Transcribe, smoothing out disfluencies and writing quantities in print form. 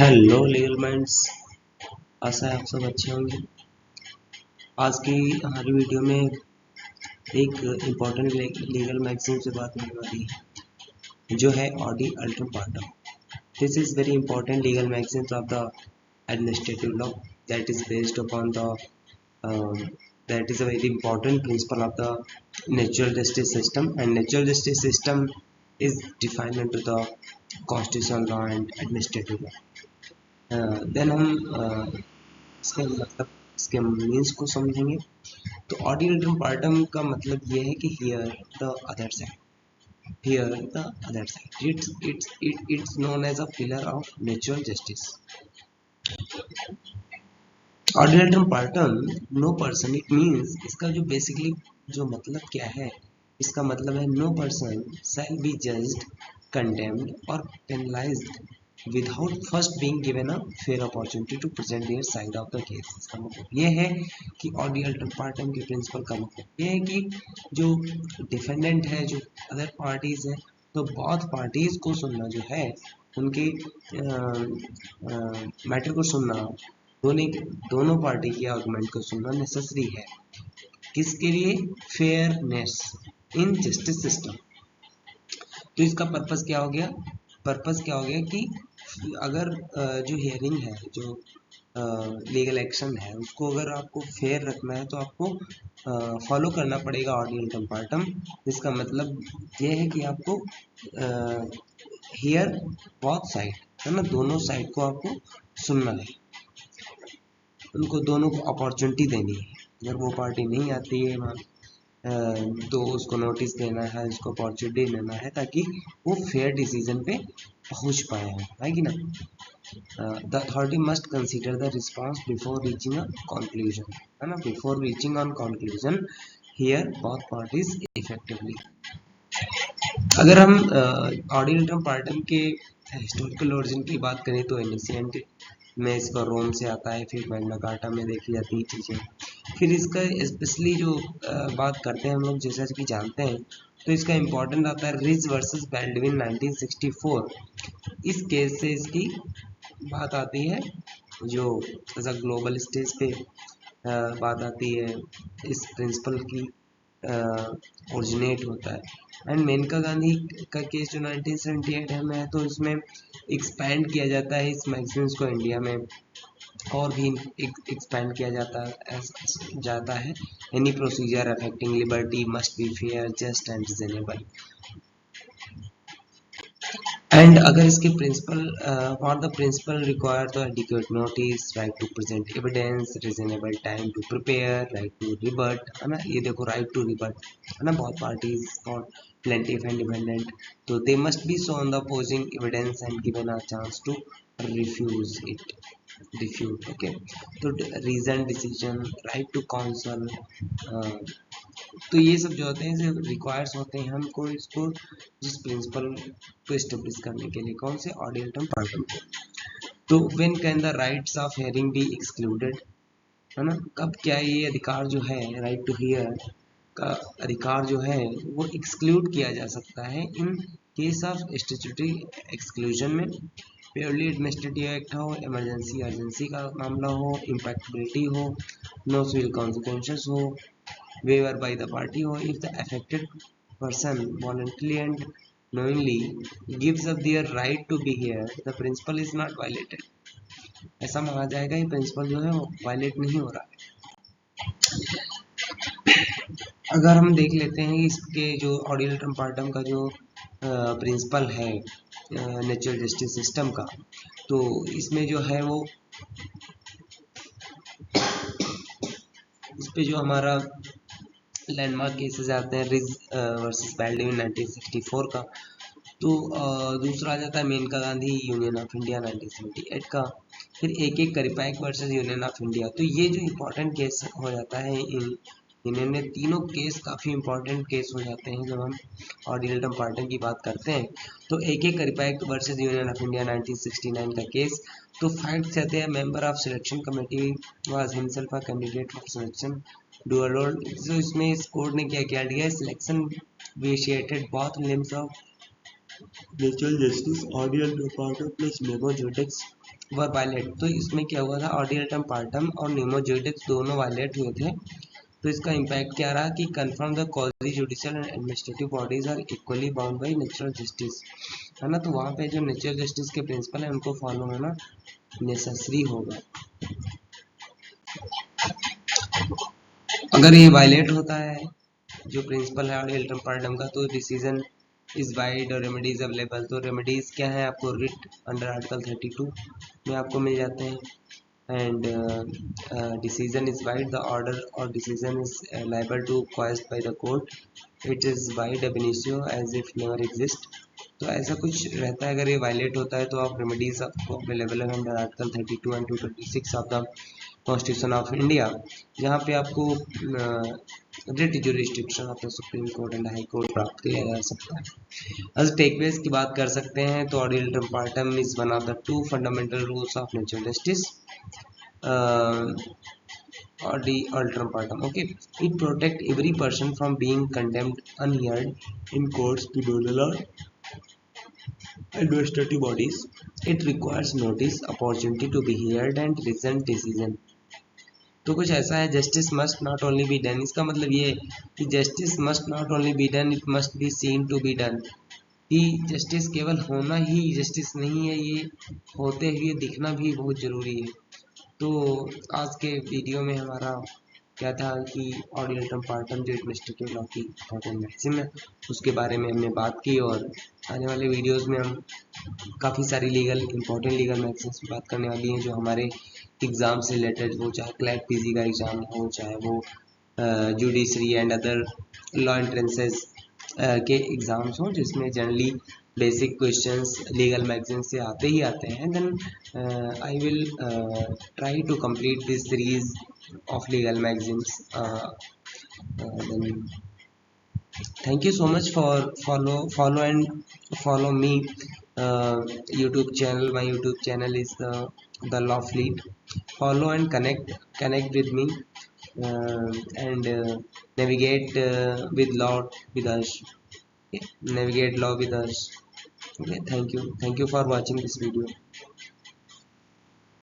Hello legal minds. आशा है आप सब अच्छे होंगे। आज की हमारी वीडियो में एक इम्पॉर्टेंट लीगल मैगजीन से बात होने वाली है जो है ऑडी अल्ट्रम पार्टम। This is very important legal magazine of the administrative law that is based upon the that is a very important principle of the natural justice system, and natural justice system is defined under the constitutional law and administrative law. Then हम इसके मतलब इसके means को समझेंगे। तो ऑडियल्टम partum का मतलब ये है कि hear the other side, hear the other side, it's known as a pillar of natural justice. ऑडियल्टम पार्टम नो पर्सन, इट मीन्स इसका जो बेसिकली जो मतलब क्या है, इसका मतलब है no person shall be judged, condemned और penalised without first being given a fair opportunity to present their side of the case। इसका मतलब ये है कि ऑडियल्टम पार्टम के प्रिंसिपल का मतलब ये है कि जो डिफेंडेंट है, जो अदर पार्टीज है, तो बहुत पार्टीज को सुनना जो है, उनके मैटर को सुनना, दोनों पार्टी की आर्गुमेंट को सुनना नेसेसरी है। किसके लिए? फेयरनेस इन जस्टिस सिस्टम। तो इसका पर्पस क्या हो गया? पर्पस क्या हो गया कि अगर जो हियरिंग है, जो लीगल एक्शन है, उसको अगर आपको फेयर रखना है तो आपको फॉलो करना पड़ेगा ऑडियल्टम पार्टम। इसका मतलब ये है कि आपको हियर बोथ साइड, है ना, दोनों साइड को आपको सुनना है, उनको दोनों को अपॉर्चुनिटी देनी है। अगर वो पार्टी नहीं आती है तो उसको नोटिस देना है, उसको अपॉर्चुनिटी देना है ताकि वो फेयर डिसीजन पे पहुंच पाए, है कि ना। The authority must consider the response before reaching a conclusion, है ना, before reaching on conclusion here both parties effectively. अगर हम ऑडियल्टम पार्टम के हिस्टोरिकल ओरिजिन की बात करें तो एनिशिएंट में इसका रोम से आता है, फिर मैग्ना कार्टा में देखी जाती है चीज़ें, फिर इसका स्पेशली जो बात करते हैं हम लोग, जैसा कि जानते हैं, तो इसका इम्पोर्टेंट आता है रिज वर्सेस बाल्डविन 1964। इस केस से इसकी बात आती है, जो एज अ ग्लोबल स्टेज पे बात आती है, इस प्रिंसिपल की ओरिजिनेट होता है। एंड मेनका गांधी का केस जो 1978 में है, तो इसमें एक्सपैंड किया जाता है इस मैगजीन्स को इंडिया में, और भी एक्सपैंड किया जाता है। Any procedure affecting liberty must be fair, just and reasonable. And अगर इसके principle for the principle require to adequate notice, right to present evidence, reasonable time to prepare, right to rebut, है ना। ये देखो, right to rebut, है ना, बहुत parties for plaintiff and defendant, तो they must be shown the opposing evidence and given a chance to refuse it, refute. Okay, तो reason decision, right to counsel, तो ये सब जो होते हैं रिक्वायर्स होते हैं हमको इसको, जिस प्रिंसिपल को एस्टेब्लिश करने के लिए, कौन से? ऑडियल्टम पार्टम को। तो when can the rights of hearing be excluded, है ना, कब क्या ये अधिकार जो है, राइट टू हियर का अधिकार जो है वो एक्सक्लूड किया जा सकता है? In case of statutory exclusion में, प्योरली एडमिनिस्ट्रेटिव एक्ट हो, इमरजेंसी अर्जेंसी का मामला हो, इम्पैक्टेबिलिटी हो, नो सिविल कॉन्सिक्वेंसेस हो, waiver by the party, or if the affected person voluntarily and knowingly gives up their right to be here, the principle is not violated। ऐसा माना जाएगा ये प्रिंसिपल जो है वो वायलेट नहीं हो रहा है। अगर हम देख लेते हैं इसके जो ऑडियल्टम पार्टम का जो प्रिंसिपल है नेचुरल जस्टिस सिस्टम का, तो इसमें जो है वो इस पे जो हमारा लैंडमार्क केसेस आते हैं, रिज वर्सेस बाल्डविन 1964 का, तो दूसरा आ जाता है Maneka Gandhi union of India 1978 का, फिर एक Kraipak versus union of India. तो ये जो इम्पोर्टेंट केस हो जाता है, इन्होंने तीनों केस काफ़ी इंपॉर्टेंट केस हो जाते हैं जब हम ऑडियल्टम पार्टम की बात करते हैं। तो एक Kraipak versus union of India 1969 का केस, तो फैक्ट्स कहते हैं member of selection committee was himself a candidate for selection dual role. तो इसमें इस कोर्ट ने क्या क्या दिया? Selection vitiated both limbs of natural justice ऑडियल पार्टम प्लस नेमोजेटिक्स वर वायलेट। तो इसमें क्या हुआ था, ऑडियल पार्टम और नेमोजेटिक्स दोनों वायलेट हुए थे। तो इसका इम्पैक्ट क्या रहा कि confirm the quasi judicial and administrative bodies are equally bound by natural justice, है ना। तो वहाँ पे जो नेचुरल जस्टिस के प्रिंसिपल है उनको फॉलो होना नेसेसरी होगा। अगर ये वायलेट होता है जो प्रिंसिपल है ऑडियल पार्टम का, तो डिसीजन इज वाइड और रेमेडीज अवेलेबल। तो रेमेडीज क्या है, आपको रिट अंडर आर्टिकल 32 में आपको मिल जाते हैं। And decision is wide, the order or decision is liable to quashed by the court, it is wide ab initio as if never exist। तो ऐसा कुछ रहता है। अगर ये वायलेट होता है तो आप रेमेडीज आपको अवेलेबल है under article 32 and 226 of the constitution of India, जहाँ पे आपको writ jurisdiction of the supreme court and high court प्राप्त किया जा सकता है। अगर टेकवेज की बात कर सकते हैं तो ऑडियल पार्टम is one of the two fundamental rules of natural justice or the ultram partum. Okay, it protect every person from being condemned unheard in courts, tribunal or administrative bodies. It requires notice, opportunity to be heard and resent decision। तो कुछ ऐसा है, justice must not only be done, इसका मतलब ये कि justice must not only be done, it must be seen to be done. कि justice केवल होना ही जस्टिस नहीं है, ये होते हुए दिखना भी बहुत जरूरी है। तो आज के वीडियो में हमारा क्या था कि ऑडियल टर्म पार्टम जो एडमिनिस्ट्रेटिव लॉ की इंपॉर्टेंट मैक्सिम है उसके बारे में हमने बात की, और आने वाले वीडियोस में हम काफ़ी सारी इंपॉर्टेंट लीगल मैक्सिम्स की बात करने वाली हैं जो हमारे एग्ज़ाम से रिलेटेड हो, चाहे क्लैट पीजी का एग्ज़ाम हो, चाहे वो judiciary and other law entrances के एग्ज़ाम्स हों, जिसमें generally basic questions legal magazine से आते ही आते हैं। Then I will try to complete this series of legal magazines. Then thank you so much for follow me YouTube channel। My YouTube channel is the Law Fleet। Follow and connect with me and navigate with law with us। Okay? Navigate law with us। Okay, thank you for watching this video।